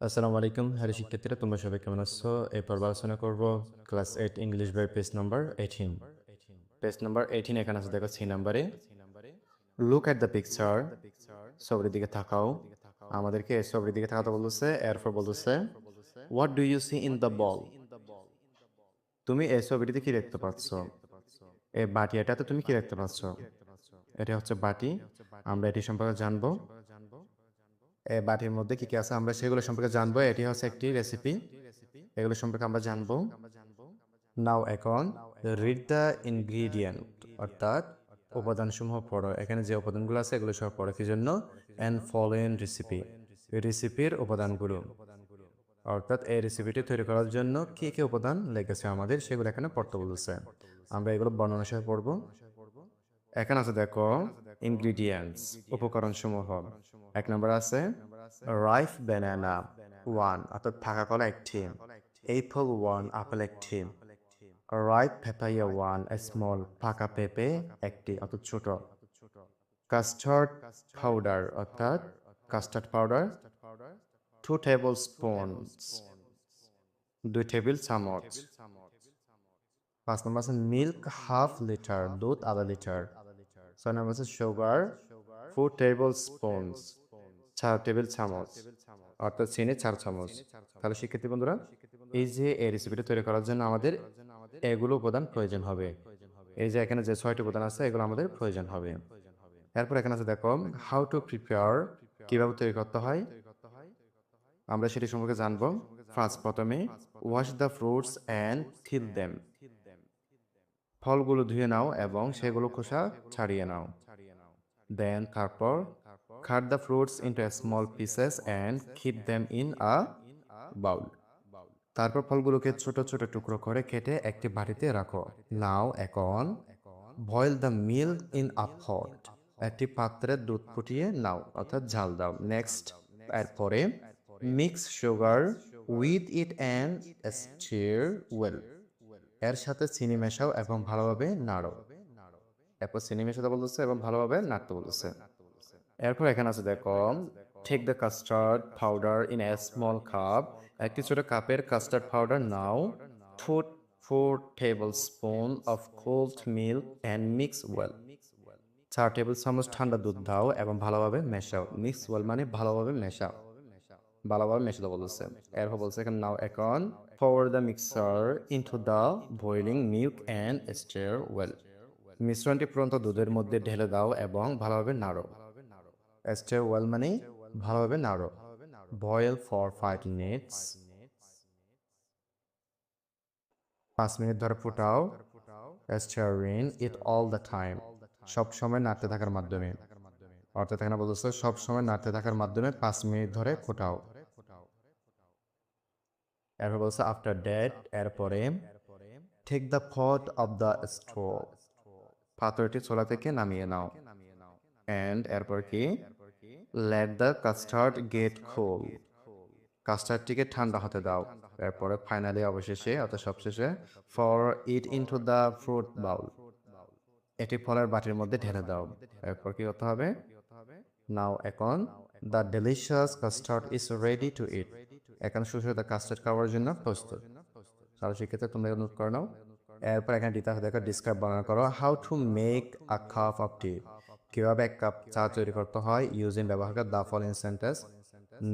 আসসালামু আলাইকুম হ্যালো শিক্ষার্থীরা, তোমরা সবাই কেমন আছো? এরপর আলোচনা করব ক্লাস 8 ইংলিশ বই পেজ নাম্বার 18। পেজ নাম্বার 18 এখানে আছে, দেখো সি নাম্বারে। লুক এট দ্য পিকচার, ছবির দিকে তাকাও। আমাদেরকে এই ছবির দিকে তাকাতে বলতেছে, এরপর বলতেছে what do you see in the বল। তুমি এই ছবিটিতে কি দেখতে পাচ্ছ? এই বাটিটাতে তুমি কি দেখতে পাচ্ছ? এটা হচ্ছে বাটি। আমরা এটি সম্পর্কে জানবো। এই বাটির মধ্যে কি কি আছে আমরা সেগুলো সম্পর্কে জানবো। এটি হচ্ছে একটি রেসিপি, এগুলো সম্পর্কে আমরা জানবো। নাও এখন রিড দ্য ইনগ্রিডিয়েন্ট, অর্থাৎ উপাদানসমূহ পড়ো। এখানে যে উপাদানগুলো আছে এগুলো সব পড়ো কি জন্য? অ্যান্ড ফলোইং রেসিপি, রেসিপির উপাদানগুলো, অর্থাৎ এই রেসিপিটি তৈরি করার জন্য কি কি উপাদান লেগেছে আমাদের সেগুলো এখানে পড়তে বলছে। আমরা এগুলো বর্ণনা সহ পড়বো। এখানে আছে দেখো ইনগ্রিডিয়েন্টস, উপকরণ সমূহ। এক নম্বর আছে রাইফ ব্যানানা ওয়ান, অর্থাৎ পাকা কলা একটি। এপল ওয়ান, আপেল একটি। রাইপ পেপায়া ওয়ান, স্মল, পাকা পেঁপে একটি অর্থাৎ ছোট। কাস্টার্ড পাউডার, অর্থাৎ custard powder 2 table spoons, 2 table চামচ। 5 নম্বর আছে মিল্ক হাফ লিটার, দুধ আধা লিটার। 6 নম্বর আছে সুগার 4 টেবিল স্পুনস, 4 টেবিল চামচ, অর্থাৎ চিনি 4 চামচ। তাহলে শিক্ষার্থী বন্ধুরা, এই যে এই রেসিপিটা তৈরি করার জন্য আমাদের এগুলো উপাদান প্রয়োজন হবে। এই যে এখানে যে 6টি উপাদান আছে এগুলো আমাদের প্রয়োজন হবে। এরপর এখানে আছে দেখো হাউ টু প্রিপেয়ার, কিভাবে তৈরি করতে হয় আমরা সেটি সম্পর্কে জানবো। প্রথমে wash the fruits and peel them, ফলগুলো ধুয়ে নাও এবং সেগুলো খোসা ছাড়িয়ে নাও। দেন তারপর cut the fruits into small pieces and keep them in a bowl, তারপর ফলগুলোকে ছোট ছোট টুকরো করে কেটে একটি বাটিতে রাখো। নাও এখন boil the milk in a pot, একটি পাত্রে দুধ ফুটিয়ে নাও, অর্থাৎ ঝাল দাও। নেক্সট, এরপরে mix sugar with it and stir well, এর সাথে চিনি মেশাও এবং ভালোভাবে নাড়ো। এরপর চিনি মেশাতে বলতেছে এবং ভালোভাবে নাড়তে বলতেছে। এরপর এখানে আছে দেখো take the custard powder in a small cup, একটি ছোট কাপের কাস্টার্ড পাউডার নাও। Put 4 tablespoon of cold milk and mix well, 4 table চামচ ঠান্ডা দুধ দাও এবং ভালোভাবে মেশাও। মিক্স ওয়েল মানে ভালোভাবে মেশাও, ভালোভাবে মেশাতে বলতেছে। এরপর বলছে এখানে নাও এখন pour the mixture into the boiling milk and stir well, মিশ্রণটি ফুটন্ত দুধের মধ্যে ঢেলে দাও এবং ভালোভাবে নাড়ো। স্টির ওয়েল মানে ভালোভাবে নাড়ো। বয়েল ফর 5 মিনিটস, 5 মিনিট ধরে ফুটাও। Stirring it all the time, সব সময় নাড়তে থাকার মাধ্যমে, অর্থাৎ এখানে বলতেছে সব সময় নাড়তে থাকার মাধ্যমে 5 মিনিট ধরে ফুটাও। এরপর বলছে আফটার দ্যাট, এরপরে take the pot off the stove, পাত্রটি চুলা থেকে নামিয়ে নাও। অ্যান্ড এরপর কি let the custard get cool, কাস্টার্ডটিকে ঠান্ডা হতে দাও। এরপরে ফাইনালি অবশেষে অর্থাৎ সবশেষে pour it into the fruit bowl, এটি ফলের বাটির মধ্যে ঢেলে দাও। এরপর কি করতে হবে? নাও এখন the delicious custard is ready to eat, এখন সুস্বাদু কাস্টার্ড খাওয়ার জন্য প্রস্তুত। তাহলে সেক্ষেত্রে তোমরা নোট করে নাও। এরপর এখানে ডিটেলস দেখো, ডিসক্রাইব বর্ণনা করো how to make a cup of tea, কিভাবে এক কাপ চা তৈরি করতে হয়। ইউজিং, ব্যবহার করে দ্য ফলোইং সেন্টেন্স,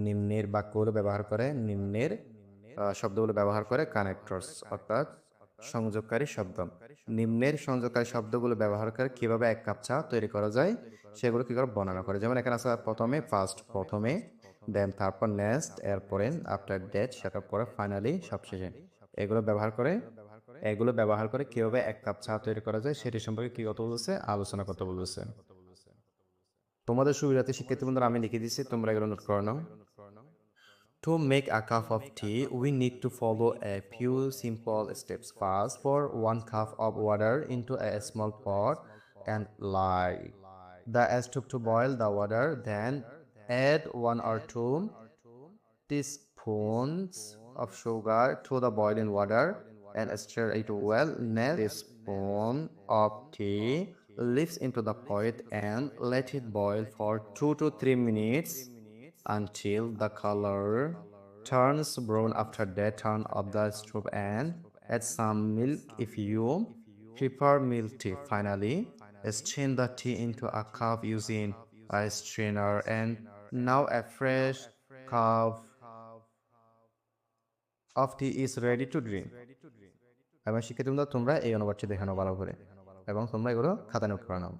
নিম্নের বাক্যগুলো ব্যবহার করে, নিম্নের শব্দগুলো ব্যবহার করে কানেক্টরস, অর্থাৎ সংযোগকারী শব্দ। নিম্নের সংযোগকারী শব্দগুলো ব্যবহার করে কিভাবে এক কাপ চা তৈরি করা যায় সেগুলো কি করে বর্ণনা করে। যেমন এখানে আছে প্রথমে, ফার্স্ট প্রথমে, দেন তারপর নেক্সট, এরপরে আফটার ডেট সেটার পরে, ফাইনালি সবশেষে। এগুলো ব্যবহার করে, এগুলো ব্যবহার করে কিভাবে এক কাপ চা তৈরি করা যায় সেটি সম্পর্কে কি কথা বলছে, আলোচনা করতে বলছে। তোমাদের সুবিধার্থে শিক্ষার্থী বন্ধুরা আমি লিখে দিচ্ছি, তোমরা এগুলো নোট করে নাও। To make a cup of tea, we need to follow a few simple steps. First, pour 1 cup of water into a small pot and lie the stove to boil the water. Then add 1 or 2 teaspoons of sugar to the boiling water and stir it well. Next, teaspoon of tea leaves into the pot and let it boil for 2 to 3 minutes until the color turns brown after that. Turn off the stove and add some milk if you prefer milk tea. Finally, strain the tea into a cup using a strainer, and now a fresh cup of tea is ready to drink. এবং শিক্ষার্থী বন্ধুরা, তোমরা এই অনুবাদটি দেখে নাও ভালো করে এবং তোমরা এগুলো খাতায় নোট করে নাও।